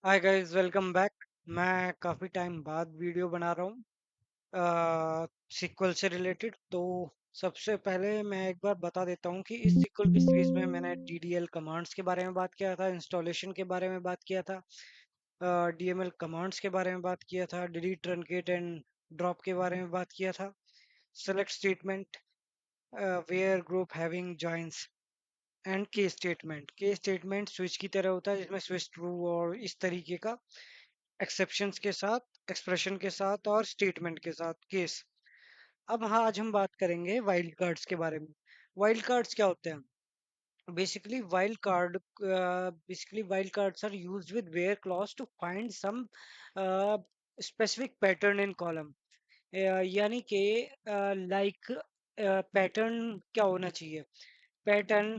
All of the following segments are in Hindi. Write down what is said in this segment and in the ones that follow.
Hi guys, welcome back. मैं काफ़ी टाइम बाद वीडियो बना रहा हूँ सीक्वल से रिलेटेड। तो सबसे पहले मैं एक बार बता देता हूँ कि इस सीक्वल की सीरीज में मैंने DDL कमांड्स के बारे में बात किया था, इंस्टॉलेशन के बारे में बात किया था, DML कमांड्स के बारे में बात किया था, डिलीट ट्रंकेट एंड ड्रॉप के बारे में बात किया था, select statement, where group having joins and के स्टेटमेंट स्विच की तरह होता है, जिसमें स्विच ट्रू और इस तरीके का एक्सेप्शंस के साथ, एक्सप्रेशन के साथ और स्टेटमेंट के साथ केस। अब हाँ, आज हम बात करेंगे वाइल्ड कार्ड्स के बारे में। वाइल्ड कार्ड्स क्या होते हैं? Basically wild cards are used with where clause to find some uh, specific pattern in column. यानी कि लाइक पैटर्न क्या होना चाहिए? पैटर्न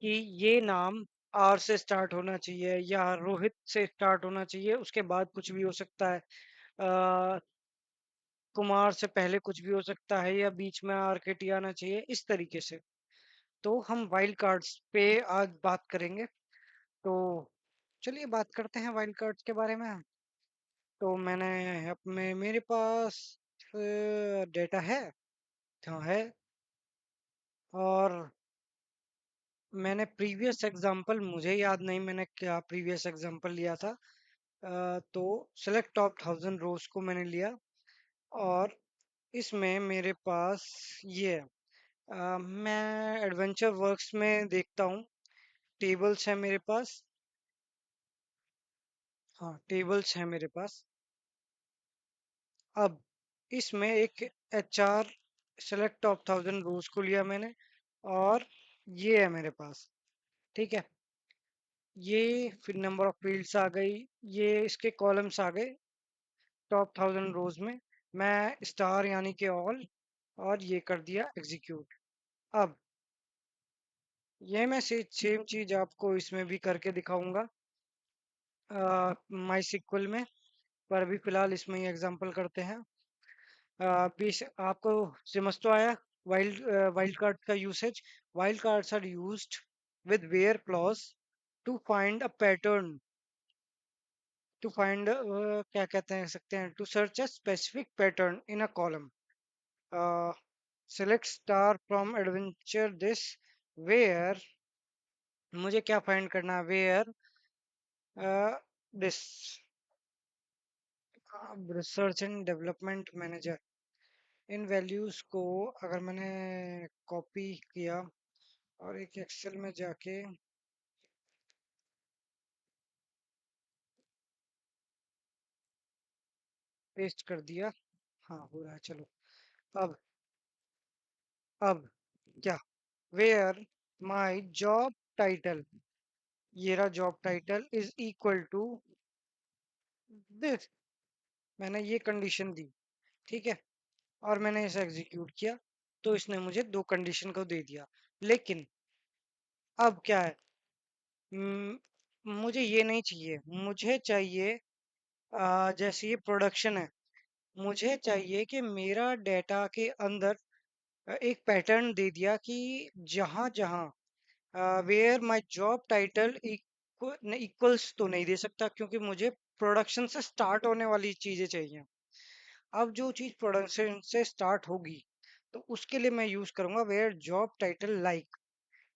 कि ये नाम आर से स्टार्ट होना चाहिए या रोहित से स्टार्ट होना चाहिए, उसके बाद कुछ भी हो सकता है। कुमार से पहले कुछ भी हो सकता है या बीच में आर के टी आना चाहिए, इस तरीके से। तो हम वाइल्ड कार्ड्स पे आज बात करेंगे। तो चलिए बात करते हैं वाइल्ड कार्ड्स के बारे में। तो मैंने अपने मेरे पास डेटा है। हाँ है। और मैंने प्रीवियस एग्जांपल, मुझे याद नहीं मैंने क्या प्रीवियस एग्जांपल लिया था। तो सेलेक्ट टॉप 1000 रोज को मैंने लिया। और इसमें मेरे पास ये है। मैं एडवेंचर वर्क्स में देखता हूँ, टेबल्स है मेरे पास। हाँ, टेबल्स है मेरे पास। अब इसमें एक HR सेलेक्ट टॉप 1000 रोज को लिया मैंने। और ये है मेरे पास। ठीक है। ये फिर नंबर ऑफ फील्ड्स आ गई, ये इसके कॉलम्स आ गए टॉप 1000 रोज में। मैं स्टार यानी कि ऑल, और ये कर दिया एग्जीक्यूट। अब ये मैं से सेम चीज आपको इसमें भी करके दिखाऊंगा माई सिक्वल में। पर अभी फिलहाल इसमें ही एग्जांपल करते हैं। बीस आपको समझ तो आया वाइल्ड कार्ड का usage. Wild cards are used with where clause to find a pattern, to find क्या कहते हैं सकते हैं, to search a specific pattern in a column. Select star from adventure this where, मुझे क्या फाइंड करना है? Where this research and development manager. इन वैल्यूज को अगर मैंने कॉपी किया और एक एक्सेल में जाके पेस्ट कर दिया। हाँ, हो रहा है, चलो। अब अब क्या? वेयर माय जॉब टाइटल, ये रहा job title, is equal to this. मैंने ये कंडीशन दी। ठीक है। और मैंने इसे एग्जीक्यूट किया, तो इसने मुझे दो कंडीशन को दे दिया। लेकिन अब क्या है? मुझे ये नहीं चाहिए। मुझे चाहिए जैसे ये प्रोडक्शन है, मुझे चाहिए कि मेरा डेटा के अंदर एक पैटर्न दे दिया कि जहां जहां where my job title equals तो नहीं दे सकता, क्योंकि मुझे प्रोडक्शन से स्टार्ट होने वाली चीजें चाहिए। अब जो चीज प्रोडक्शन से स्टार्ट होगी, तो उसके लिए मैं यूज करूंगा where job title like,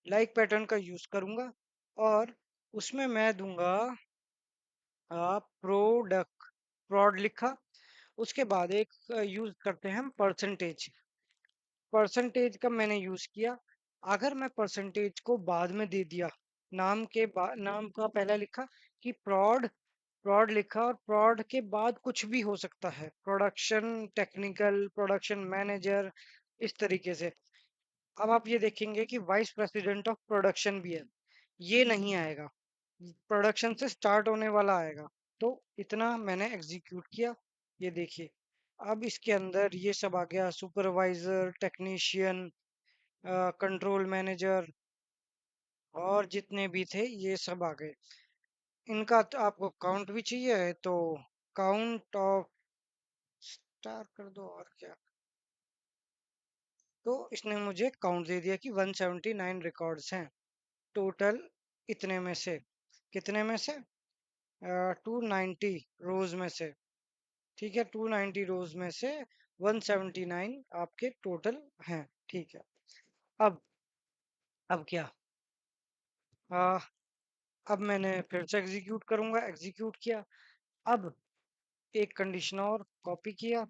like pattern का यूज करूंगा। और उसमें मैं दूंगा प्रोडक्ट, प्रोड लिखा। उसके बाद एक यूज करते हैं हम परसेंटेज। परसेंटेज का मैंने यूज किया। अगर मैं परसेंटेज को बाद में दे दिया, नाम के बाद, नाम का पहला लिखा कि प्रॉड, प्रॉड लिखा, और प्रॉड के बाद कुछ भी हो सकता है, प्रोडक्शन टेक्निकल, प्रोडक्शन मैनेजर, इस तरीके से। अब आप ये देखेंगे कि वाइस प्रेसिडेंट ऑफ प्रोडक्शन भी है, ये नहीं आएगा, प्रोडक्शन से स्टार्ट होने वाला आएगा। तो इतना मैंने एग्जीक्यूट किया। ये देखिए, अब इसके अंदर ये सब आ गया, सुपरवाइजर, टेक्नीशियन, कंट्रोल मैनेजर, और जितने भी थे ये सब आ गए। इनका तो आपको काउंट भी चाहिए, तो काउंट ऑफ स्टार कर दो और क्या। तो इसने मुझे काउंट दे दिया कि 179 रिकॉर्ड्स हैं टोटल। इतने में से, कितने में से? 290 रोज में से। ठीक है, 290 रोज में से 179 आपके टोटल हैं। ठीक है। अब अब क्या, आ, अब मैंने फिर से एग्जीक्यूट करूंगा, एग्जीक्यूट किया। अब एक कंडीशन और कॉपी किया,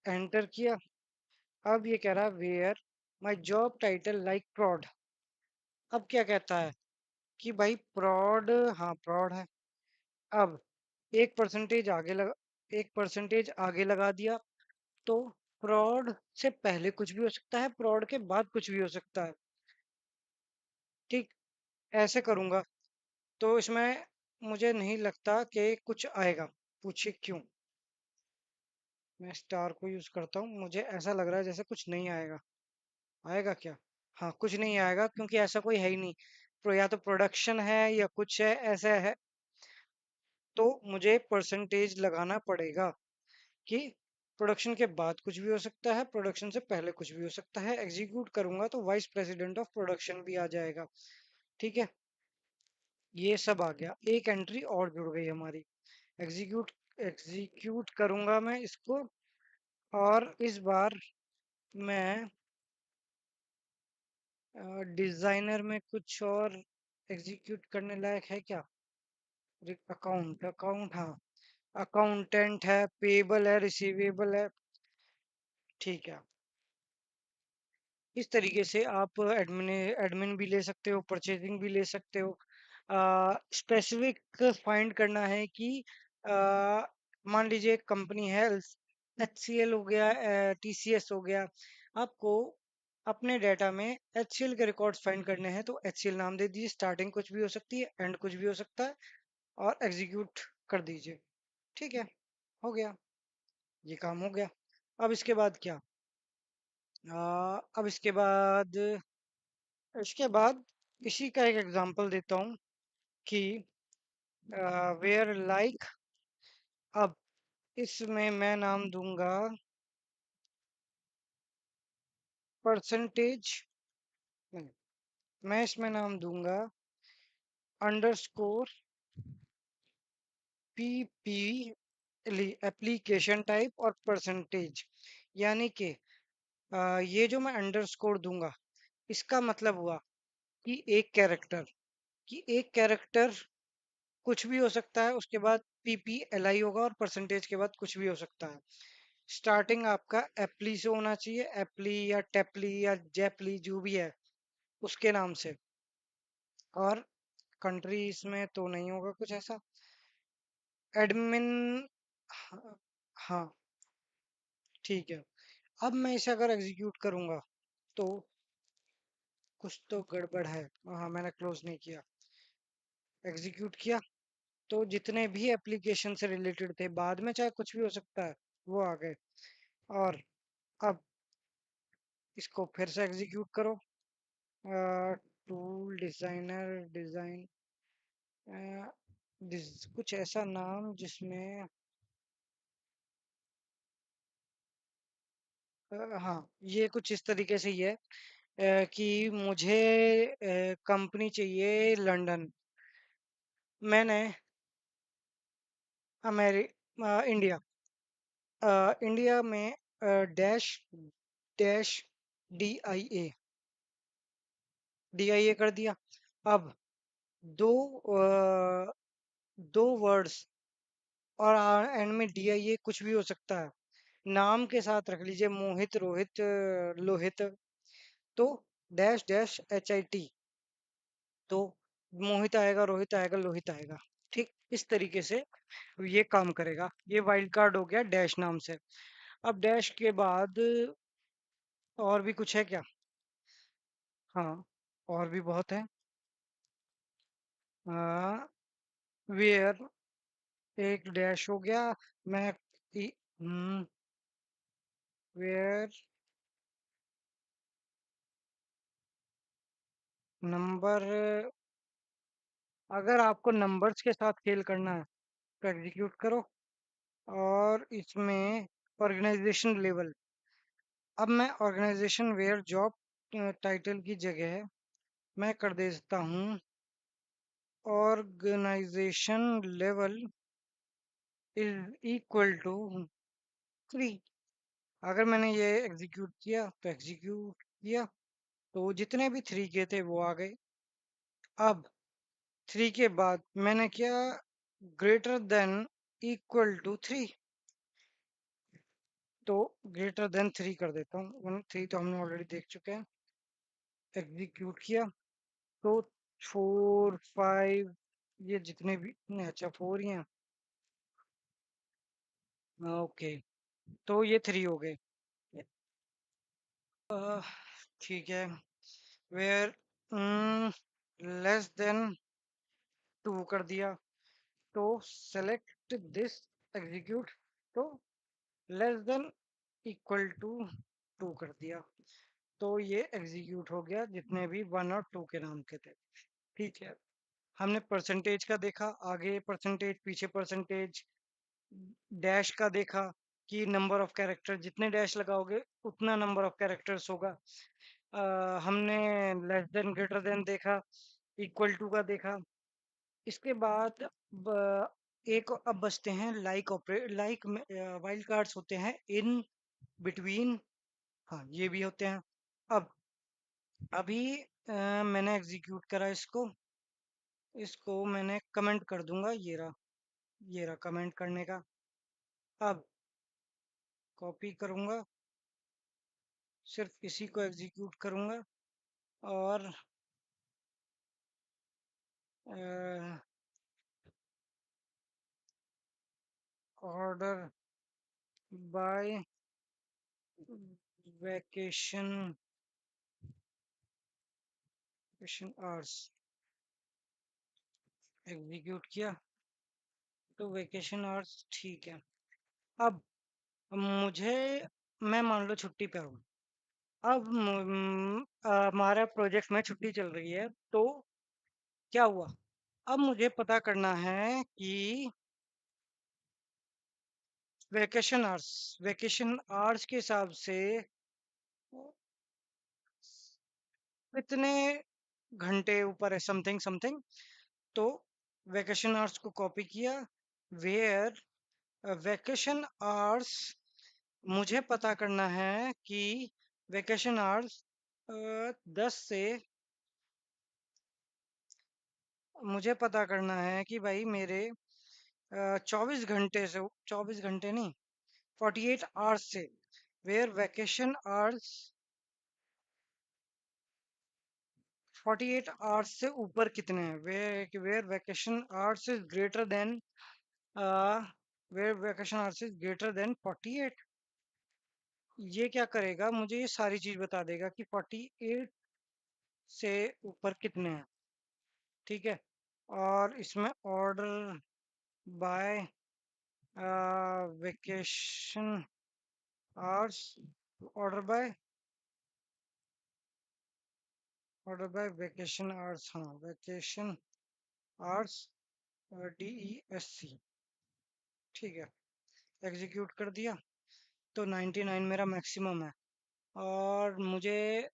एंटर किया। अब ये कह रहा है where my job title like prod. अब क्या कहता है कि भाई प्रॉड, हाँ प्रॉड है। अब 1% आगे लगा, 1% आगे लगा दिया, तो प्रॉड से पहले कुछ भी हो सकता है, प्रॉड के बाद कुछ भी हो सकता है। ठीक, ऐसे करूंगा तो इसमें मुझे नहीं लगता कि कुछ आएगा। पूछिए क्यों। मैं स्टार को यूज करता हूँ, मुझे ऐसा लग रहा है जैसे कुछ नहीं आएगा। आएगा क्या? हाँ, कुछ नहीं आएगा क्योंकि ऐसा कोई है ही नहीं। या तो प्रोडक्शन है या कुछ है, ऐसा है। तो मुझे परसेंटेज लगाना पड़ेगा कि प्रोडक्शन के बाद कुछ भी हो सकता है, प्रोडक्शन से पहले कुछ भी हो सकता है। एग्जीक्यूट करूंगा तो वाइस प्रेसिडेंट ऑफ प्रोडक्शन भी आ जाएगा। ठीक है, ये सब आ गया, एक एंट्री और जुड़ गई हमारी। एग्जीक्यूट एग्जीक्यूट करूंगा मैं इसको, और इस बार मैं डिजाइनर में कुछ और एग्जीक्यूट करने लायक है क्या? अकाउंट, अकाउंट, हाँ, अकाउंटेंट है, पेबल है, रिसीवेबल है। ठीक है, इस तरीके से आप एडमिन एडमिन भी ले सकते हो, परचेजिंग भी ले सकते हो। स्पेसिफिक फाइंड करना है कि आ, मान लीजिए कंपनी है, HCL हो गया, TCS हो गया। आपको अपने डाटा में HCL के रिकॉर्ड्स फाइंड करने हैं तो HCL नाम दे दीजिए, स्टार्टिंग कुछ भी हो सकती है, एंड कुछ भी हो सकता है, और एग्जीक्यूट कर दीजिए। ठीक है, हो गया, ये काम हो गया। अब इसके बाद क्या? अब इसके बाद इसी का एक एग्जांपल देता हूँ कि वेयर लाइक। अब इसमें मैं नाम दूंगा परसेंटेज, नहीं, मैं इसमें नाम दूंगा अंडरस्कोर PP, एप्लीकेशन टाइप और परसेंटेज। यानी कि ये जो मैं अंडरस्कोर दूंगा, इसका मतलब हुआ कि एक कैरेक्टर कुछ भी हो सकता है, उसके बाद PPLI होगा, और परसेंटेज के बाद कुछ भी हो सकता है। स्टार्टिंग आपका एप्ली से होना चाहिए, एप्ली या टेपली या जेपली जो भी है उसके नाम से। और कंट्री इसमें तो नहीं होगा कुछ ऐसा। एडमिन, हाँ, हाँ, ठीक है। अब मैं इसे अगर एग्जीक्यूट करूंगा तो कुछ तो गड़बड़ है। हाँ, मैंने क्लोज नहीं किया, एग्जीक्यूट किया, तो जितने भी एप्लीकेशन से रिलेटेड थे, बाद में चाहे कुछ भी हो सकता है, वो आ गए। और अब इसको फिर से एग्जीक्यूट करो। टूल डिजाइनर, डिजाइन, कुछ ऐसा नाम जिसमें हाँ, ये कुछ इस तरीके से ही है कि मुझे कंपनी चाहिए लंदन। मैंने अमेरि इंडिया, इंडिया में डैश डैश DIA कर दिया। अब दो दो वर्ड्स, और एंड में DIA कुछ भी हो सकता है। नाम के साथ रख लीजिए, मोहित, रोहित, लोहित। तो डैश डैश HIT, तो मोहित आएगा, रोहित आएगा, लोहित आएगा। ठीक, इस तरीके से ये काम करेगा। ये वाइल्ड कार्ड हो गया डैश नाम से। अब डैश के बाद और भी कुछ है क्या? हाँ, और भी बहुत है। वेयर, एक डैश हो गया। मैं वेयर नंबर, अगर आपको नंबर्स के साथ खेल करना है तो एग्जीक्यूट करो। और इसमें ऑर्गेनाइजेशन लेवल, अब मैं ऑर्गेनाइजेशन वेयर, जॉब, टाइटल की जगह मैं कर देता हूँ organisation level is equal to 3। अगर मैंने ये एग्जीक्यूट किया तो एग्जीक्यूट किया तो जितने भी 3 के थे वो आ गए। अब 3 के बाद मैंने क्या, ग्रेटर देन इक्वल टू 3, तो ग्रेटर देन 3 कर देता हूँ। 3 तो हमने ऑलरेडी देख चुके हैं। एग्जीक्यूट किया तो 4 5 ये जितने भी नहीं, अच्छा 4 ही हैं। ओके, तो ये 3 हो गए। ठीक है। वेयर लेस देन 2 कर दिया तो सेलेक्ट दिस, एग्जीक्यूट, तो लेस देन इक्वल टू 2 कर दिया तो ये एग्जीक्यूट हो गया जितने भी 1 और 2 के नाम के थे। ठीक है, हमने परसेंटेज का देखा, आगे परसेंटेज पीछे परसेंटेज, डैश का देखा कि नंबर ऑफ कैरेक्टर जितने डैश लगाओगे उतना नंबर ऑफ कैरेक्टर्स होगा। हमने लेस देन ग्रेटर देन देखा, इक्वल टू का देखा। इसके बाद एक अब बचते हैं like operate, like wild cards होते हैं इन बिटवीन, हाँ ये भी होते हैं। अब अभी मैंने एग्जीक्यूट करा इसको, इसको मैंने कमेंट कर दूंगा, ये रहा कमेंट करने का। अब कॉपी करूंगा, सिर्फ इसी को एग्जीक्यूट करूंगा और order by vacation, vacation hours, execute किया तो वेकेशन आवर्स ठीक है। अब मुझे, मैं मान लो छुट्टी पे हूँ, अब हमारा प्रोजेक्ट में छुट्टी चल रही है, तो क्या हुआ, अब मुझे पता करना है कि वेकेशन आवर्स के हिसाब से कितने घंटे ऊपर है, समथिंग समथिंग। तो वेकेशन आवर्स को कॉपी किया, वेयर वेकेशन आवर्स, मुझे पता करना है कि वेकेशन आवर्स 10 से, मुझे पता करना है कि भाई मेरे 24 घंटे से, 24 घंटे नहीं, 48 आवर्स से, वेयर वेकेशन आवर्स 48 आवर्स से ऊपर कितने हैं, where vacation hours is greater than, where vacation hours is greater than 48। ये क्या करेगा, मुझे ये सारी चीज बता देगा कि 48 से ऊपर कितने हैं। ठीक है, और इसमें order by vacation hours, order by, order by vacation hours, हाँ वेकेशन आवर्स, DESC। ठीक है, एग्जीक्यूट कर दिया तो 99 मेरा मैक्सिमम है, और मुझे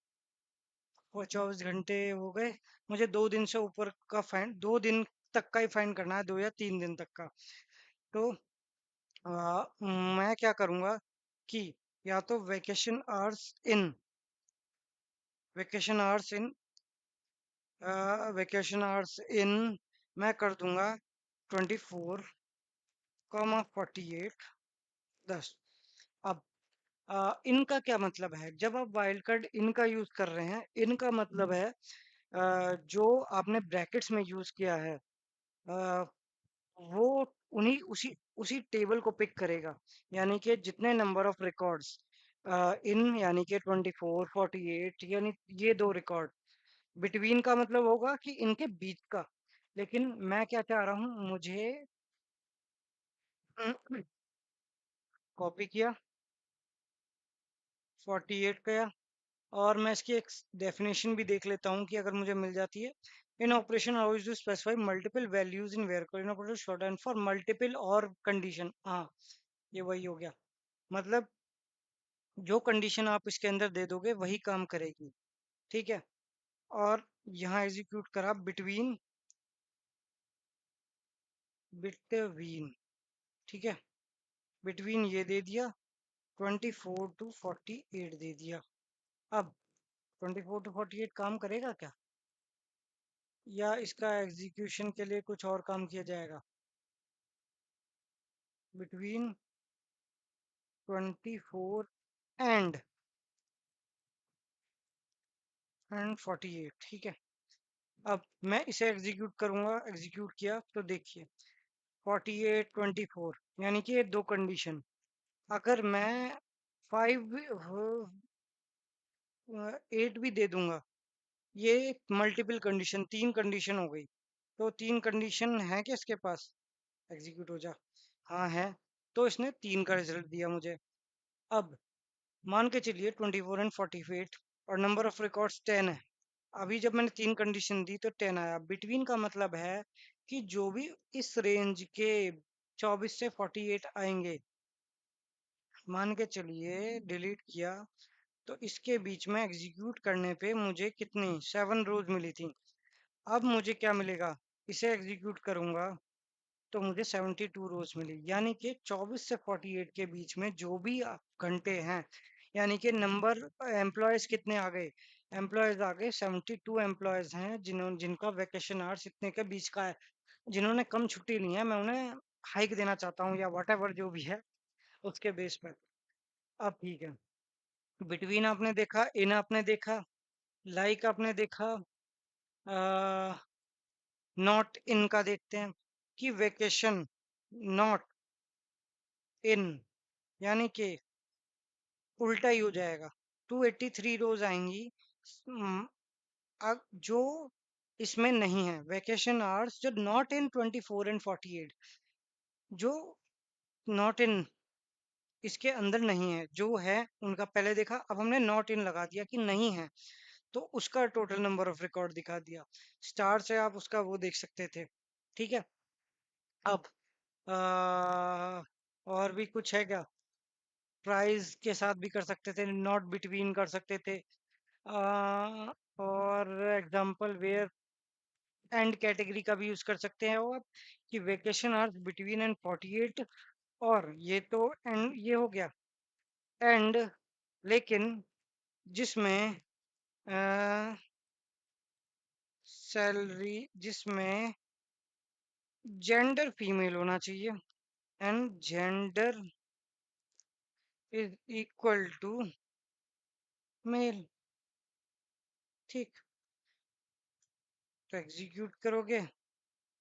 वो 24 घंटे हो गए। मुझे 2 दिन से ऊपर का फाइन, 2 दिन तक का ही फाइन करना है, 2 या 3 दिन तक का। तो मैं क्या करूंगा कि या तो vacation hours in vacation hours in मैं कर दूंगा 24, 48, 10। अब इनका क्या मतलब है, जब आप वाइल्ड कार्ड इनका यूज कर रहे हैं, इनका मतलब है जो आपने ब्रैकेट्स में यूज किया है, अ, वो उन्हीं उसी उसी टेबल को पिक करेगा। यानी कि जितने नंबर ऑफ रिकॉर्ड्स इन, यानी कि 24, 48, यानी ये 2 रिकॉर्ड, बिटवीन का मतलब होगा कि इनके बीच का। लेकिन मैं क्या चाह रहा हूँ, मुझे कॉपी किया, 48 का, और मैं इसकी एक डेफिनेशन भी देख लेता हूँ कि अगर मुझे मिल जाती है। In operation how is to specify multiple values in variable, in operation shorthand for multiple और कंडीशन, हाँ ये वही हो गया। मतलब जो कंडीशन आप इसके अंदर दे दोगे वही काम करेगी। ठीक है, और यहाँ एग्जीक्यूट करा बिटवीन, बिटवीन, ठीक है, बिटवीन ये दे दिया, 24 to 48 दे दिया। अब 24 to 48 काम करेगा क्या, या इसका एग्जीक्यूशन के लिए कुछ और काम किया जाएगा? बिटवीन 24 एंड 48, ठीक है। अब मैं इसे एग्जीक्यूट करूंगा, एग्जीक्यूट किया तो देखिए 48 24, यानी कि ये दो कंडीशन। अगर मैं 8 भी दे दूंगा, ये मल्टीपल कंडीशन, तीन कंडीशन हो गई। तो तीन कंडीशन है कि इसके पास, एग्जीक्यूट हो जा, हाँ है। तो इसने 3 का रिजल्ट दिया मुझे। अब मान के चलिए 24 and 48 और नंबर ऑफ रिकॉर्ड्स 10 है। अभी जब मैंने 3 कंडीशन दी तो 10 आया। बिटवीन का मतलब है कि जो भी इस रेंज के 24 से 48 आएंगे, मान के चलिए डिलीट किया, तो इसके बीच में एग्जीक्यूट करने पे मुझे कितनी 7 रोज मिली थी। अब मुझे क्या मिलेगा, इसे एग्जीक्यूट करूंगा तो मुझे 72 रोज मिली, यानी कि 24 से 48 के बीच में जो भी घंटे हैं, यानी कि नंबर एम्प्लॉयज कितने आ गए, एम्प्लॉयज आ गए 72 एम्प्लॉयज हैं जिनका वैकेशन आवर्स इतने के बीच का है। जिन्होंने कम छुट्टी ली है मैं उन्हें हाइक देना चाहता हूँ, या वट जो भी है उसके बेस पर। अब ठीक है, बिटवीन आपने देखा, इन आपने देखा, लाइक आपने देखा, नॉट इन का देखते हैं कि वेकेशन नॉट इन, यानी कि उल्टा ही हो जाएगा। 283 रोज आएंगी, हम्म, जो इसमें नहीं है, वेकेशन आवर्स जो नॉट इन 24 and 48, जो नॉट इन इसके अंदर नहीं है, जो है उनका पहले देखा, अब हमने नॉट इन लगा दिया कि नहीं है, तो उसका टोटल नंबर ऑफ रिकॉर्ड दिखा दिया। स्टार से आप उसका वो देख सकते थे, ठीक है। अब और भी कुछ है क्या, प्राइस के साथ भी कर सकते थे, नॉट बिटवीन कर सकते थे, और एग्जांपल वेयर एंड कैटेगरी का भी यूज कर सकते हैं, और कि वेकेशन आवर्स बिटवीन एंड 48, और ये तो एंड ये हो गया एंड, लेकिन जिसमें सैलरी, जिसमें जेंडर फीमेल होना चाहिए, and gender is equal to male, ठीक। तो एग्जीक्यूट करोगे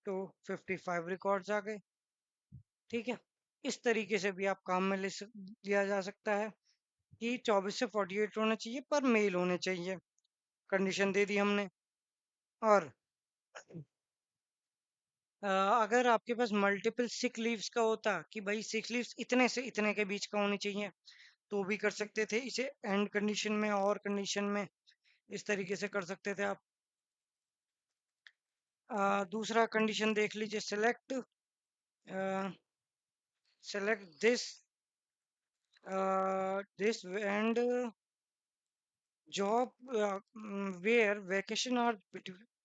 तो 55 रिकॉर्ड्स आ गए, ठीक है। इस तरीके से भी आप काम में लिया जा सकता है कि 24 से 48 होने चाहिए पर मेल होने चाहिए, कंडीशन दे दी हमने। और अगर आपके पास मल्टीपल सिक लीव्स का होता कि भाई सिक लीव्स इतने से इतने के बीच का होनी चाहिए, तो भी कर सकते थे इसे एंड कंडीशन में और कंडीशन में, इस तरीके से कर सकते थे आप। दूसरा कंडीशन देख लीजिए, select this and job where vacation hour,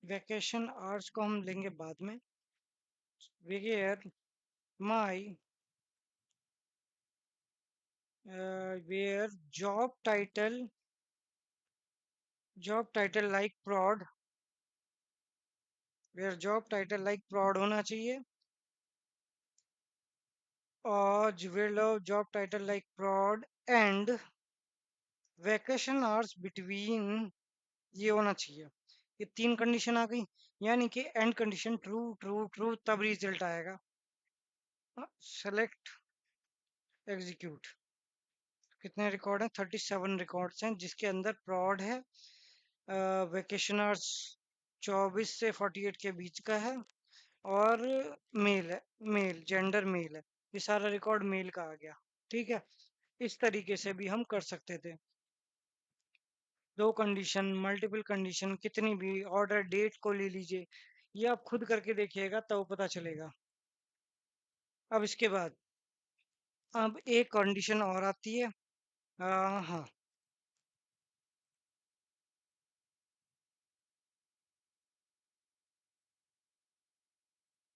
vacation hours को हम लेंगे बाद में, where my where job title like prod, where job title like prod होना चाहिए, और job title like prod and vacation hours between, ये होना चाहिए। ये तीन कंडीशन आ गई, यानी कि and condition true true true, तब रिजल्ट आएगा। सेलेक्ट एग्जीक्यूट, कितने रिकॉर्ड हैं, 37 रिकॉर्ड्स हैं, जिसके अंदर प्रॉड है, वेकेशनर्स 24 से 48 के बीच का है, और मेल है, मेल जेंडर मेल है, ये सारा रिकॉर्ड मेल का आ गया, ठीक है। इस तरीके से भी हम कर सकते थे, दो कंडीशन, मल्टीपल कंडीशन, कितनी भी, ऑर्डर डेट को ले लीजिए, ये आप खुद करके देखिएगा तो पता चलेगा। अब इसके बाद अब एक कंडीशन और आती है, हाँ,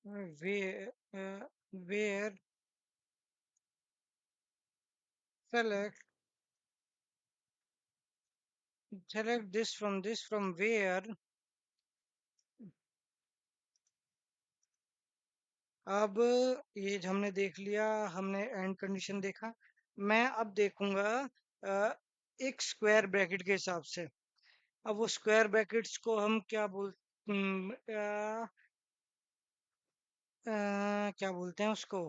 वे where select select this from where। अब ये हमने देख लिया, हमने एंड कंडीशन देखा। मैं अब देखूंगा अ, एक स्क्वायर ब्रैकेट के हिसाब से। अब वो स्क्वायर ब्रैकेट्स को हम क्या क्या बोलते हैं उसको,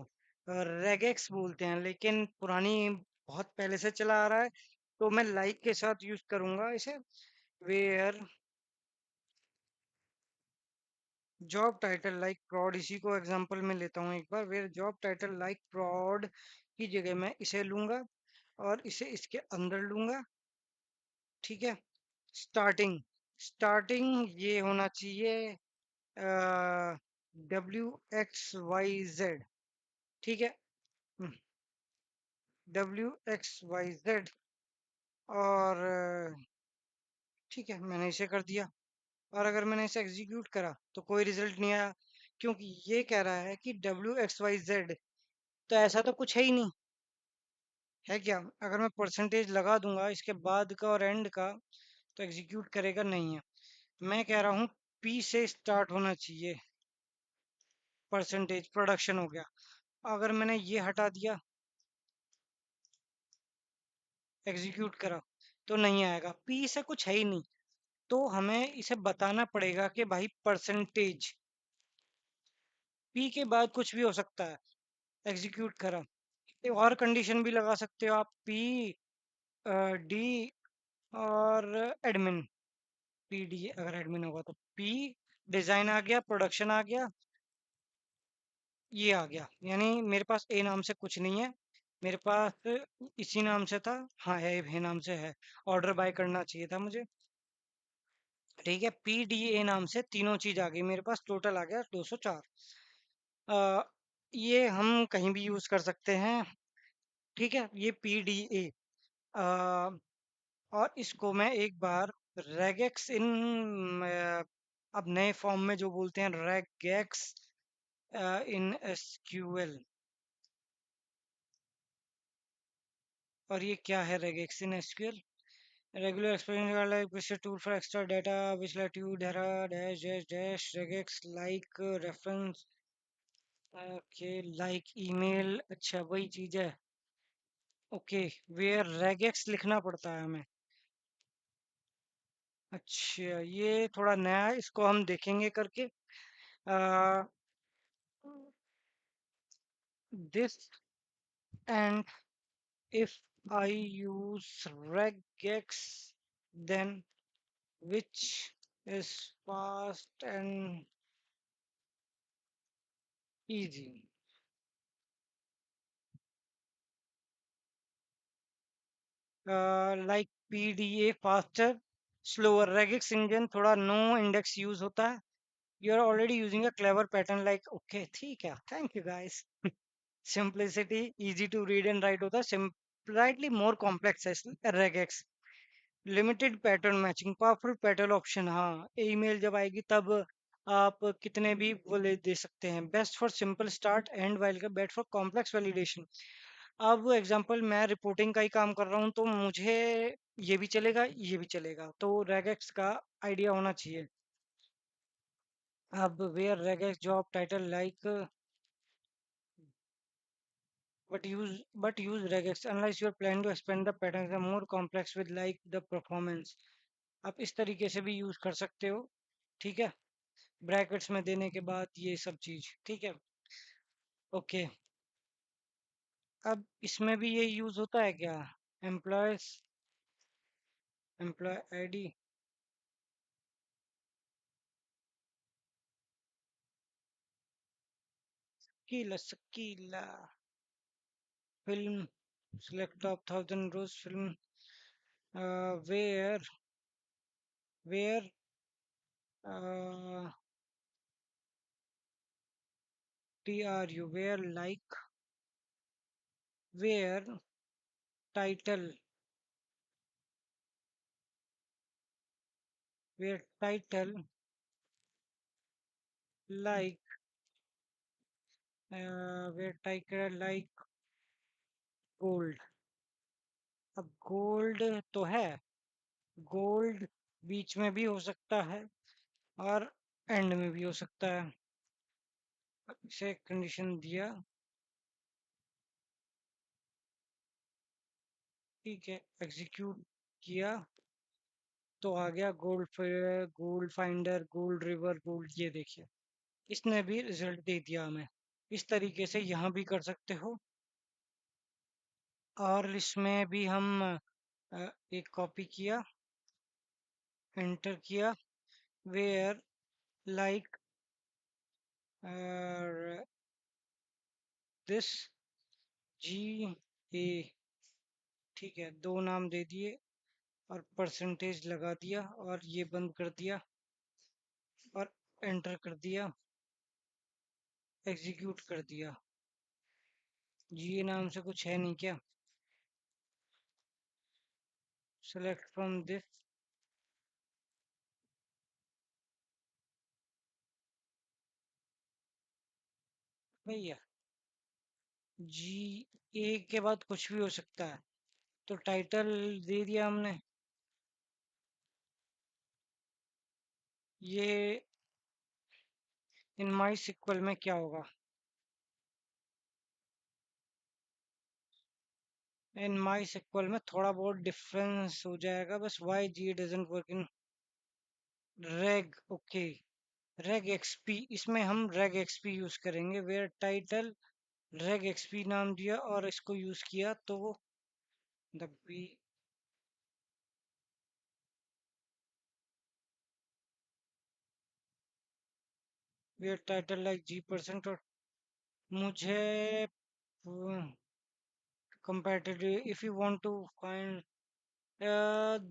रेगेक्स बोलते हैं, लेकिन पुरानी बहुत पहले से चला आ रहा है, तो मैं लाइक के साथ यूज करूंगा इसे। वेयर जॉब टाइटल लाइक प्रॉड, इसी को एग्जांपल में लेता हूँ एक बार। वेयर जॉब टाइटल लाइक प्रॉड की जगह मैं इसे लूंगा और इसे इसके अंदर लूंगा। ठीक है। स्टार्टिंग स्टार्टिंग ये होना चाहिए WXYZ। ठीक है। WXYZ। और ठीक है, मैंने इसे कर दिया। और अगर मैंने इसे एग्जीक्यूट करा तो कोई रिजल्ट नहीं आया, क्योंकि ये कह रहा है कि WXYZ, तो ऐसा तो कुछ है ही नहीं, है क्या। अगर मैं परसेंटेज लगा दूंगा इसके बाद का और एंड का, तो एग्जीक्यूट करेगा नहीं है। मैं कह रहा हूँ P से स्टार्ट होना चाहिए, परसेंटेज प्रोडक्शन हो गया। अगर मैंने ये हटा दिया, एग्जीक्यूट करा, तो नहीं आएगा, P से कुछ है ही नहीं। तो हमें इसे बताना पड़ेगा कि भाई परसेंटेज, P के बाद कुछ भी हो सकता है। एग्जीक्यूट करा। एक और कंडीशन भी लगा सकते हो आप, P, D और एडमिन। PD अगर एडमिन होगा तो P, डिजाइन आ गया, प्रोडक्शन आ गया, ये आ गया। यानी मेरे पास ए नाम से कुछ नहीं है, मेरे पास इसी नाम से था। हाँ है नाम से है, ऑर्डर बाय करना चाहिए था मुझे। ठीक है, PDA नाम से तीनों चीज आ गई मेरे पास, टोटल आ गया 204। आ, ये हम कहीं भी यूज कर सकते हैं। ठीक है, ये PDA। और इसको मैं एक बार रेगेक्स इन, अब नए फॉर्म में जो बोलते हैं रेगेक्स इन SQL। और ये क्या है regex in SQL? Regular explanation like tool for extra data which let you Dera dash dash dash regex like reference. Okay, like email, अच्छा वही चीज है। ओके, वेयर रेगेक्स लिखना पड़ता है हमें। अच्छा, ये थोड़ा नया है, इसको हम देखेंगे करके। This and if I use regex, then which is fast and easy? Like PDA faster, slower regex engine थोड़ा no index use होता है। You are already using a clever pattern like okay ठीक है, thank you guys। Simplicity, easy to read and write होता है, slightly more complex है regex। Limited pattern matching, powerful pattern option, हाँ ईमेल जब आएगी तब आप कितने भी वो ले दे सकते हैं। Best for simple start and while का बेस्ट फॉर कॉम्प्लेक्स वैलिडेशन। अब एग्जांपल मैं रिपोर्टिंग का ही काम कर रहा हूँ, तो मुझे ये भी चलेगा, ये भी चलेगा, तो रेगेक्स का आइडिया होना चाहिए। अब where regex job title like but use regex unless you are planning to expand the patterns are more complex with like the performance। आप इस तरीके से भी यूज कर सकते हो। ठीक है, ब्रैकेट्स में देने के बाद ये सब चीज, ठीक है। ओके, अब इसमें भी ये यूज होता है क्या, एम्प्लॉयज, एम्प्लॉय आईडी। स्कीला स्कीला फिल्म, select top 1000 rows film, where uh, TRU, where like, where title, where title like where tiger like gold. अब गोल्ड तो है, गोल्ड बीच में भी हो सकता है और एंड में भी हो सकता है। इसे कंडीशन दिया, ठीक है, एग्जीक्यूट किया तो आ गया gold, gold finder, gold river, gold, ये देखिए इसने भी रिजल्ट दे दिया हमें। इस तरीके से यहाँ भी कर सकते हो। और इसमें भी हम एक कॉपी किया, एंटर किया, वेयर लाइक दिस जी ए, ठीक है, दो नाम दे दिए और परसेंटेज लगा दिया और ये बंद कर दिया और एंटर कर दिया, एग्जीक्यूट कर दिया। जी नाम से कुछ है नहीं क्या? सेलेक्ट फ्रॉम दिस, भैया जी ए के बाद कुछ भी हो सकता है, तो टाइटल दे दिया हमने। ये इन माई सिक्वल में क्या होगा? इन माई सिक्वल में थोड़ा बहुत डिफरेंस हो जाएगा बस, Y G doesn't work in reg, okay, reg exp, इसमें हम रेग एक्सपी यूज करेंगे। वेयर टाइटल रेग एक्सपी नाम दिया और इसको यूज किया तो दबी, where title like G percent. और मुझे competitive, if you want to find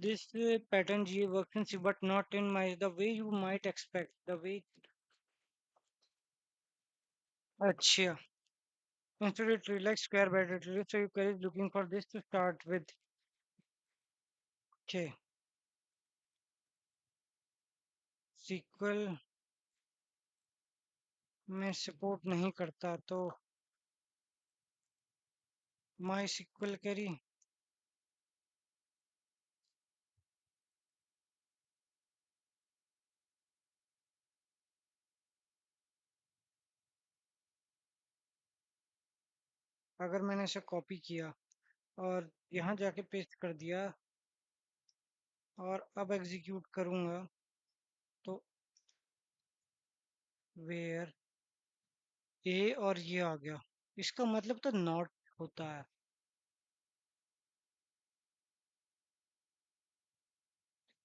this pattern G works in C but not in my the way you might expect, the way, अच्छा, instead it like square bracket, so you guys looking for this to start with, okay, SQL में सपोर्ट नहीं करता तो माई SQL करी। अगर मैंने इसे कॉपी किया और यहाँ जाके पेस्ट कर दिया और अब एग्जीक्यूट करूंगा तो वेयर ए और ये आ गया, इसका मतलब तो नॉट होता है।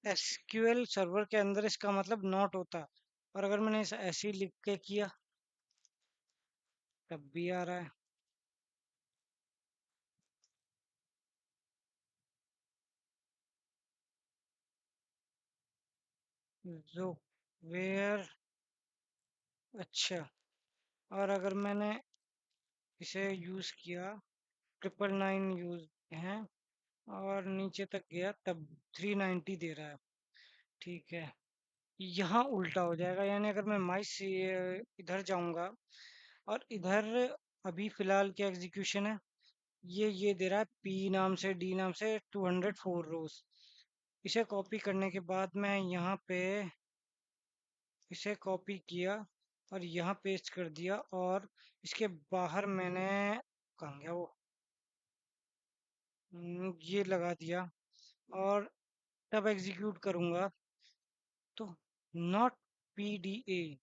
एसक्यूएल सर्वर के अंदर इसका मतलब नॉट होता, और अगर मैंने इसे ऐसे ही लिख के किया तब भी आ रहा है। जो वेयर, अच्छा, और अगर मैंने इसे यूज किया, 999 यूज है और नीचे तक गया तब 390 दे रहा है, ठीक है। यहाँ उल्टा हो जाएगा, यानी अगर मैं माइस से इधर जाऊंगा और इधर अभी फिलहाल क्या एग्जीक्यूशन है, ये दे रहा है पी नाम से डी नाम से 204 रोज। इसे कॉपी करने के बाद मैं यहाँ पे इसे कॉपी किया और यहाँ पेस्ट कर दिया और इसके बाहर मैंने, कहाँ गया वो, ये लगा दिया और तब एग्जीक्यूट करूंगा तो नॉट पीडीए,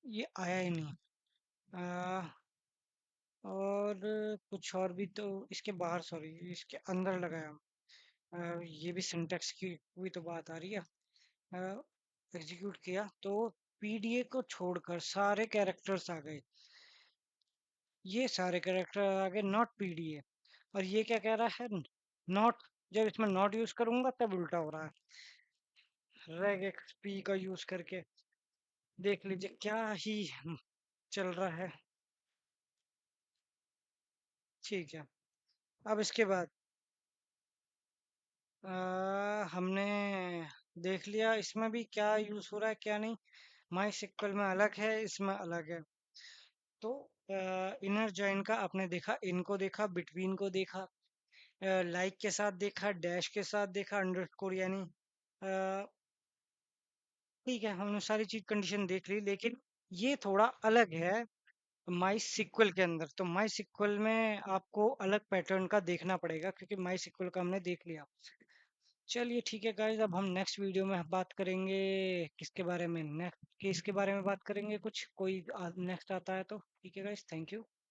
ये आया ही नहीं। आ, और कुछ और भी तो इसके बाहर, सॉरी इसके अंदर लगाया। ये भी सिंटेक्स की हुई तो बात आ रही है। एग्जीक्यूट किया तो पीडीए को छोड़कर सारे कैरेक्टर्स आ गए, ये सारे कैरेक्टर आ गए नॉट पीडीए। और ये क्या कह रहा है, नॉट, जब इसमें नॉट यूज करूंगा तब उल्टा हो रहा है। रेग एक्सपी का यूज करके देख लीजिए क्या ही चल रहा है, ठीक है। अब इसके बाद हमने देख लिया इसमें भी क्या यूज हो रहा है क्या नहीं। माई सिक्वल में अलग है, इसमें अलग है। तो इनर जॉइन का आपने देखा, इनको देखा, बिटवीन को देखा, लाइक के साथ देखा, डैश के साथ देखा, अंडरस्कोर यानी ठीक है, हमने सारी चीज कंडीशन देख ली, लेकिन ये थोड़ा अलग है माई सिक्वल के अंदर। तो माई सिक्वल में आपको अलग पैटर्न का देखना पड़ेगा, क्योंकि माई सिक्वल का हमने देख लिया। चलिए ठीक है गाइज, अब हम नेक्स्ट वीडियो में बात करेंगे किसके बारे में, नेक्स्ट केस के बारे में बात करेंगे, कुछ कोई नेक्स्ट आता है तो। ठीक है गाइज, थैंक यू।